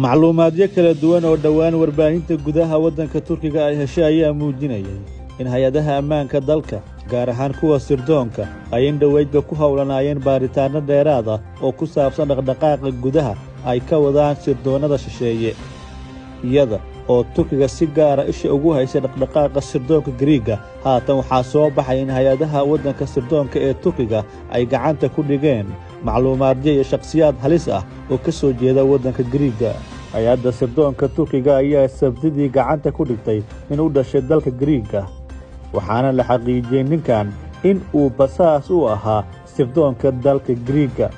macluumaadyo kala duwan oo dhawaan warbaahinta gudaha waddanka Turkiga ay heshay ayaa muujinayay in hay'adaha ammaanka dalka gaar ahaan kuwa sirdoonka ay indhaweydba ku howlanaayeen baaritaano dheeraad ah oo ku saabsan dhaqdhaqaaqa gudaha ay ka wadaan sirdoonada shisheeye iyada oo Turkiga si gaar ah isha ugu haysa dhaqdhaqaaqa sirdoonka Greega. haatan waxaa soo baxay in hay'adaha waddanka sirdoonka ee Turkiga ay gacanta ku dhigeen macluumaadyo iyo shakhsiyaad halis ah oo ka soo jeeda waddanka Greega. hay'adda sirdoonka Turkiga ayaa sabtidii gacanta ku dhigtay in uu dhashay dalka Greega, waxaana la xaqiijiyay ninkan in uu basaas u ahaa sirdoonka dalka Greega.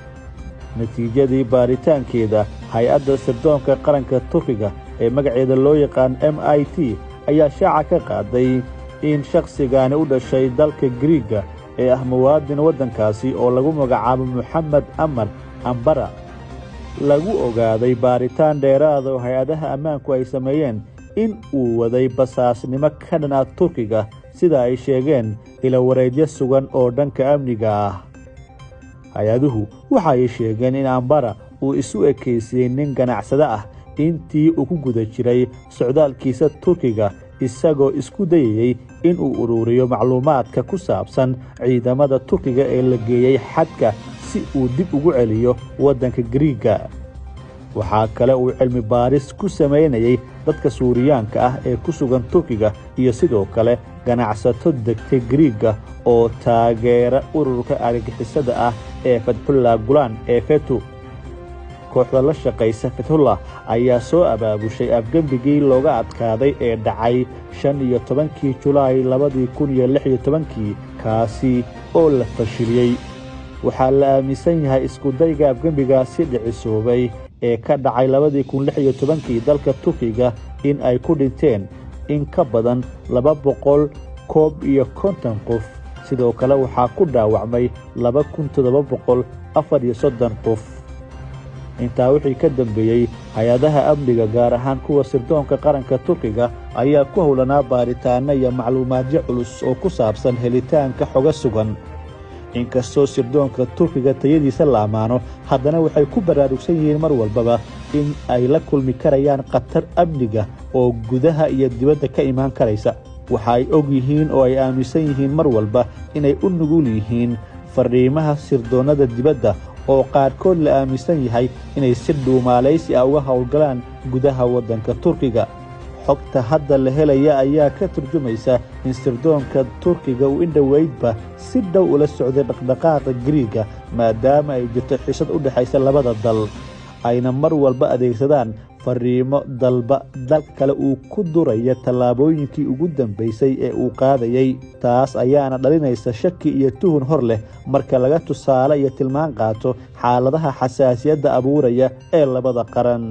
natiijadii baaritaankeeda hay'adda sirdoonka qaranka Turkiga ee magaceeda loo yaqaan MIT ayaa shaaca ka qaaday in shakhsigaani u dhashay dalka Greega ee ah muwaadin waddankaasi oo lagu magacaabo Mohammed Amar Ambara lagu ogaaday baaritaan dheeraad oo hay'adaha ammaanku ay sameeyeen in uu waday basaasnimo ka dhan ah Turkiga sida ay sheegeen ila wareedyo sugan oo dhanka amniga ah. hay-aduhu waxay sheegeen in Ambara uu isu ekeysiyay nin ganacsada ah intii uu ku guda jiray socdaalkiisa Turkiga, isagoo isku dayayay in uu ururiyo macluumaadka ku saabsan ciidamada Turkiga ee la geeyay xadka si uu dib ugu celiyo waddanka Greega. waxaa kale uu cilmi baaris ku sameynayay dadka Suuriyaanka ah ee ku sugan Turkiga iyo sidoo kale ganacsato degtay Greega oo taageera ururka argagixisada ah ee Fethullah Gulen ee FETÖ. kooxda la shaqaysa Fethullah ayaa soo abaabushay afgembigii looga adkaaday ee dhacay 15 Julaay 2016 kaasi oo la fashiliyay. waxaa la aaminsan yahay isku dayga afgembigaasi dhicisoobay ee ka dhacay 2016 dalka Turkiga in ay ku dhinteen in ka badan 250 qof, sidoo kale waxaa ku dhaawacmay 2734 qof. intaa wixii ka dambeeyay hay'adaha amniga gaar ahaan kuwa sirdoonka qaranka Turkiga ayaa ku howlanaa baaritaano iyo macluumaadyo culus oo ku saabsan helitaanka xogo sugan. inkastoo sirdoonka Turkiga tayadiisa la amaano, haddana waxay ku baraarugsan yihiin mar walbaba in ay la kulmi karayaan khatar amniga oo gudaha iyo dibadda ka imaan karaysa. waxa ay og yihiin oo ay aaminsan yihiin mar walba inay u nugul yihiin fariimaha sirdoonada dibadda oo qaarkood la aaminsan yahay inay si dhuumaalaysi ah uga howlgalaan gudaha waddanka Turkiga. xogta hadda la helaya ayaa ka turjumaysa in sirdoonka Turkiga uu indhaweydba si dhow ula socday dhaqdhaqaaqa Greega maadaama ay jirto xisad u dhaxaysa labada dal, ayna mar walba adeegsadaan fariimo dalba dal kale uu ku duraya tallaabooyinkii ugu dambeysay ee uu qaadayay. taas ayaana dhalinaysa shaki iyo tuhun hor leh marka laga tusaale iyo tilmaan qaato xaaladaha xasaasiyadda abuuraya ee labada qaran.